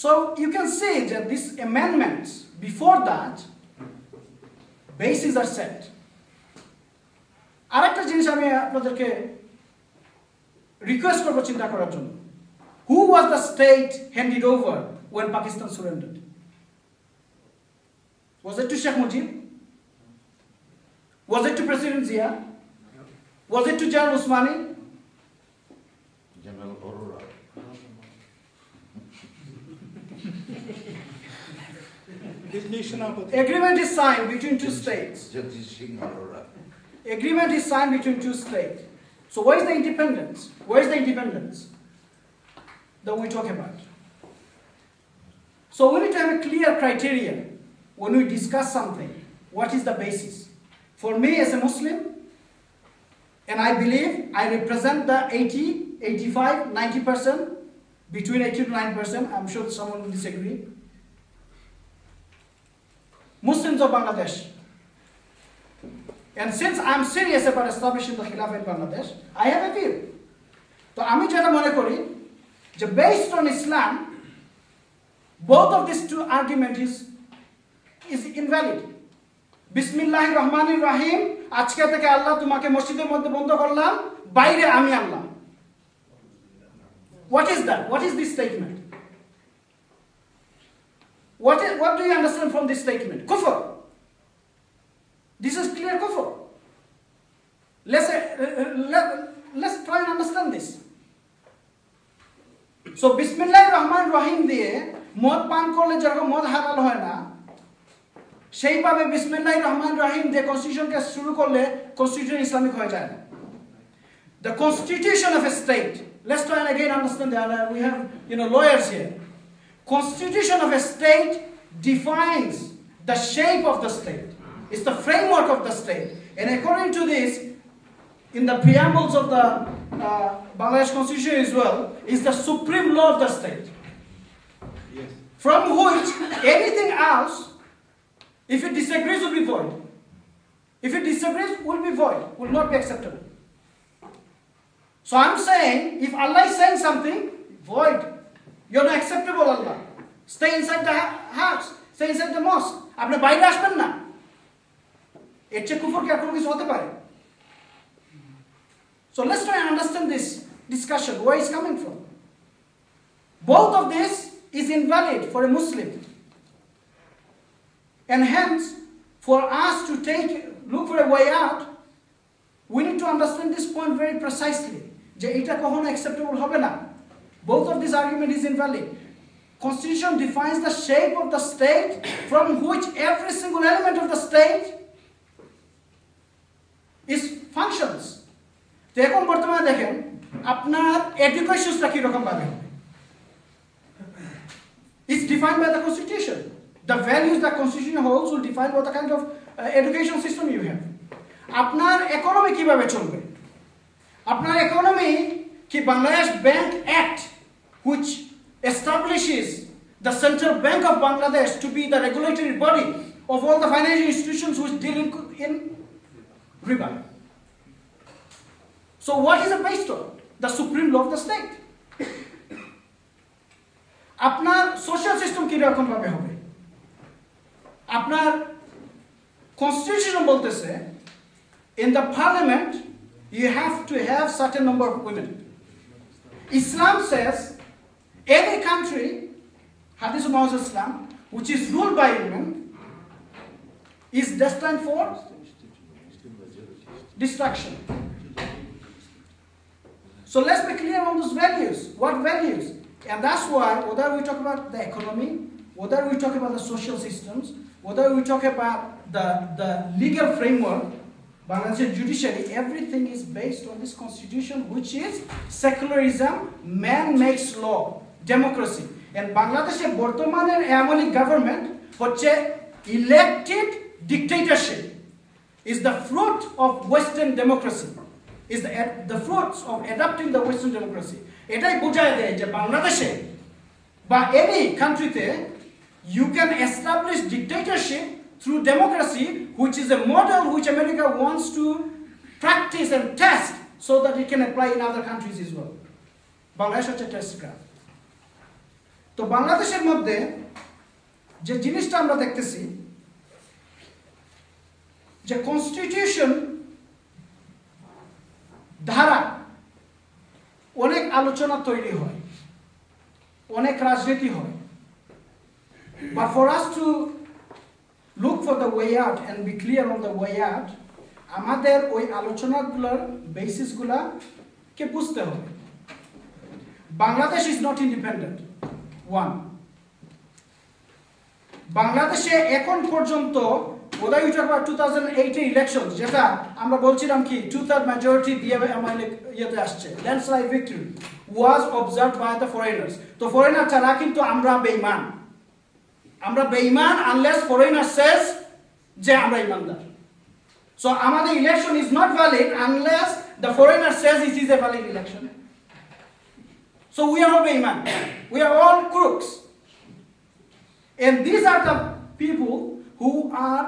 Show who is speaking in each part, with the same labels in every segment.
Speaker 1: So you can see that these amendments, before that, bases are set. আরেকটা জিনিস আমি আপনাদেরকে রিকোয়েস্ট করব চিন্তা করার জন্য। Who was the state handed over when Pakistan surrendered? Was it to Sheikh Mujib? Was it to President Zia? Was it to General Usmani?
Speaker 2: General Aurora.
Speaker 1: Agreement is signed between two states.
Speaker 2: Jagdish Singh Arora.
Speaker 1: Agreement is signed between two states. So where is the independence? Where is the independence that we talk about? So we need to have a clear criteria when we discuss something. What is the basis? For me as a Muslim, and I believe I represent the 80, 85, 90%, between 80 to 90%, I'm sure someone will disagree. Muslims of Bangladesh. And since I'm serious about establishing the Khilafah in Bangladesh, I have a view. So আমি যেটা মনে করি যে based on Islam, both of these two arguments is invalid. Bismillahir Rahmanir Rahim, আজকে থেকে আল্লাহ তোমাকে মসজিদের মধ্যে বন্ধ করলাম, বাইরে আমি আল্লাহ। What is that? What is this statement? What do you understand from this statement? Kufr. This is clear kufr. Let's try and understand this. So Bismillahir Rahmanir Rahim দিয়ে মদ পান করলে যেরকম মদ হালাল হয় না, সেইভাবে Bismillahir Rahmanir Rahim দিয়ে কনস্টিটিউশনকে শুরু করলে কনস্টিটিউশন ইসলামিক হয়ে যায় না। The constitution of a state. Let's try and again understand that. We have lawyers here. Constitution of a state defines the shape of the state. It's the framework of the state. And according to this, in the preambles of the Bangladesh Constitution as well, is the supreme law of the state. Yes. From which anything else, if it disagrees, will be void. If it disagrees, will be void, will not be acceptable. So I'm saying, if Allah is saying something, void. You're not acceptable, Allah. Stay inside the house. Stay inside the mosque. আপনি বাইরে আসবেন না। এর চেয়ে কুফর কি আর কোনো কিছু হতে পারে? So let's try and understand this discussion, where it's coming from. Both of this is invalid for a Muslim. And hence, for us to look for a way out, we need to understand this point very precisely. যে এটা কখনো acceptable হবে না। Both of this argument is invalid. Constitution defines the shape of the state from which every single element of the state is functions. তো এখন বর্তমানে দেখেন আপনার এডুকেশনটা কি রকম ভাবে হবে? It's defined by the Constitution. The values that Constitution holds will define what kind of education system you have. আপনার economy কিভাবে চলবে? আপনার economy কি Bangladesh Bank Act, which establishes the Central Bank of Bangladesh to be the regulatory body of all the financial institutions which deal in riba. So what is it based on? The supreme law of the state. আপনার social system কি রকম ভাবে হবে? আপনার constitution বলতেছে in the parliament you have to have certain number of women. Islam says any country, Hadith of Muhammad Islam, which is ruled by women, is destined for destruction. So let's be clear on those values. What values? And that's why, whether we talk about the economy, whether we talk about the social systems, whether we talk about the legal framework, Bangladesh judiciary, everything is based on this constitution, which is secularism, man makes law, democracy. And Bangladesh's বর্তমানের আমলি government হচ্ছে elected dictatorship, is the fruit of Western democracy, is the fruits of adopting the Western democracy. এটাই বোঝায় দেয় যে বাংলাদেশে বা any countryতে you can establish dictatorship through democracy, which is a model which America wants to practice and test so that it can apply in other countries as well. Bangladesh is a test ground. তো বাংলাদেশের মধ্যে যে জিনিসটা আমরা দেখতেছি যে constitution ধারা অনেক আলোচনা তৈরি হয়, অনেক রাজনীতি হয়, but for us to look for the way out and be clear on the way out, আমাদের ওই আলোচনাগুলোর বেসিসগুলা কে বুঝতে হবে। Bangladesh is not independent. One, বাংলাদেশে এখন পর্যন্ত বোধহয় উইটার পর 2008 ইলেকশন, যেটা আমরা বলছিলাম কি 2/3 মেজরিটি দিয়ে ইয়েতে আসছে, landslide victory was observed by the foreigners. তো ফরেনার ছাড়া কিন্তু আমরা বেঈমান, আমরা বেঈমান আনলেস ফরেনার সেজ যে আমরা ইমানদার। সো আমাদের election is not valid unless the foreigner Sage it is a valid election. So we are all বেঈমান, we are all crooks, and these are the people who are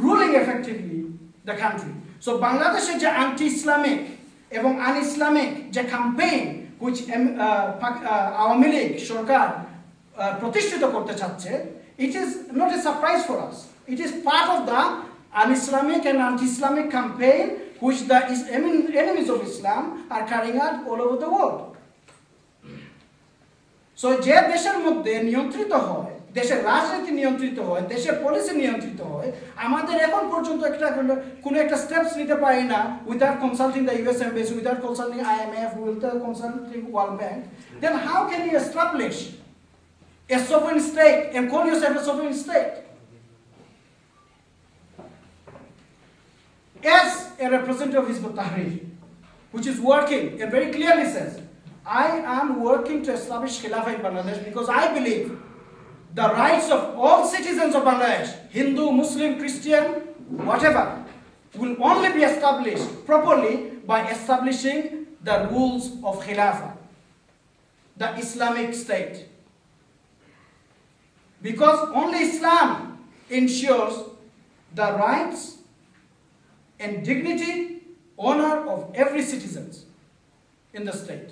Speaker 1: ruling effectively the country. So Bangladeshe je anti-Islamic ebong un-Islamic je campaign which Awami League সরকার প্রতিষ্ঠিত করতে চাচ্ছে, it is not a surprise for us. It is part of the un-Islamic and anti-Islamic campaign which the enemies of Islam are carrying out all over the world. So যে দেশের মধ্যে নিয়ন্ত্রিত হয়, দেশের রাজনীতি নিয়ন্ত্রিত হয়, দেশের পলিসি নিয়ন্ত্রিত হয়, আমাদের এখন পর্যন্ত কোনো একটা স্টেপস নিতে পারি না without consulting the US embassy, without consulting IMF, without consulting World Bank, then how can you establish a sovereign state and call yourself a sovereign state? As a representative of Hizb ut-Tahrir, which is working and very clearly says, I am working to establish Khilafah in Bangladesh because I believe the rights of all citizens of Bangladesh, Hindu, Muslim, Christian, whatever, will only be established properly by establishing the rules of Khilafah, the Islamic state. Because only Islam ensures the rights and dignity, honor of every citizen in the state.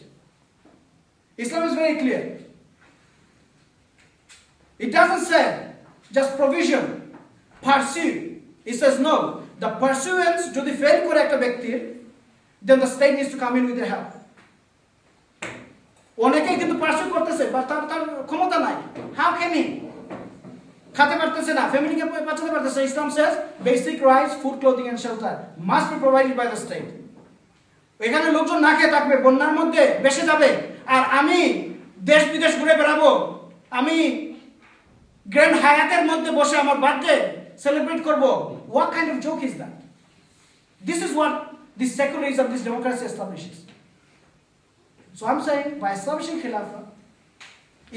Speaker 1: Islam is very clear. It doesn't say just provision, pursue. It says no. The pursuance to the fail correct ব্যক্তির, then the state needs to come in with their help. অনেকেই কিন্তু pursue করতেছে, বা তার ক্ষমতা নাই। How can he? খেতে পারতেছে না, ফ্যামিলিকে বাঁচাতে পারতেছে। Islam says basic rights, food, clothing and shelter must be provided by the state. এখানে লোকজন না খেয়ে থাকবে, বন্যার মধ্যে বেঁচে যাবে, আর আমি দেশ বিদেশ ঘুরে বেড়াবো, আমি গ্র্যান্ড হায়াতের মধ্যে বসে আমার বার্থডে সেলিব্রেট করব। What kind of joke is that? This is what this secularism, this democracy establishes. So I'm saying by establishing Khilafah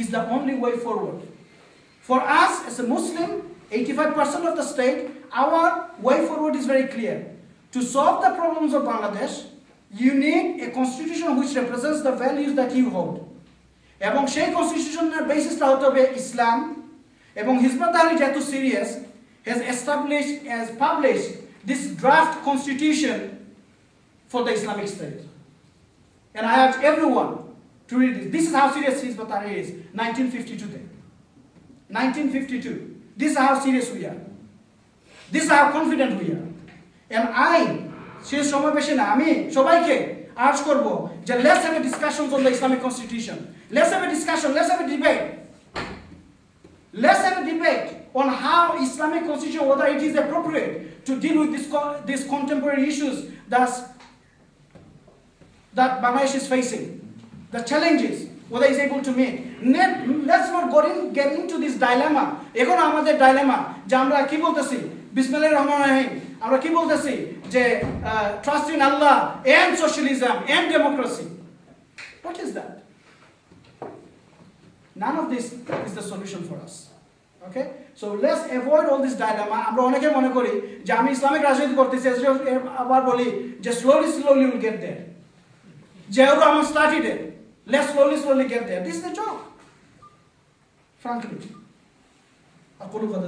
Speaker 1: is the only way forward. For us as a Muslim, 85% of the state, our way forward is very clear. To solve the problems of Bangladesh, you need a constitution which represents the values that you hold. এবং সেই কনস্টিটিউশনের বেসিসটা হতে হবে ইসলাম, এবং Hizb ut-Tahrir যেহেতু serious has established, has published this draft constitution for the Islamic State. And I urge everyone to read this. This is how serious Hizb ut-Tahrir is. 1952 then. 1952. This is how serious we are. This is how confident we are. And I, সেই সমাবেশে না, আমি সবাইকে urge করব যে let's have a discussion on the Islamic Constitution. Let's have a discussion. Let's have a debate. Let's have a debate on how Islamic Constitution, whether it is appropriate to deal with these contemporary issues that Bangladesh is facing, the challenges, whether it's able to meet. Let's not get into this dilemma. এখন আমাদের dilemma যে আমরা কি বলতেছি, বিসমিল্লাহির রহমানির রহিম, আমরা কি বলতেছি যে trust in Allah and socialism and democracy. What is that? None of this is the solution for us. Okay? So let's avoid all this dilemma. আমরা অনেকে মনে করি যে আমি ইসলামিক রাজনীতি করতেছি, আবার বলি যে slowly we'll get there. যেহেতু আমরা started it, let's slowly get there. This is the joke. Frankly. أقول قد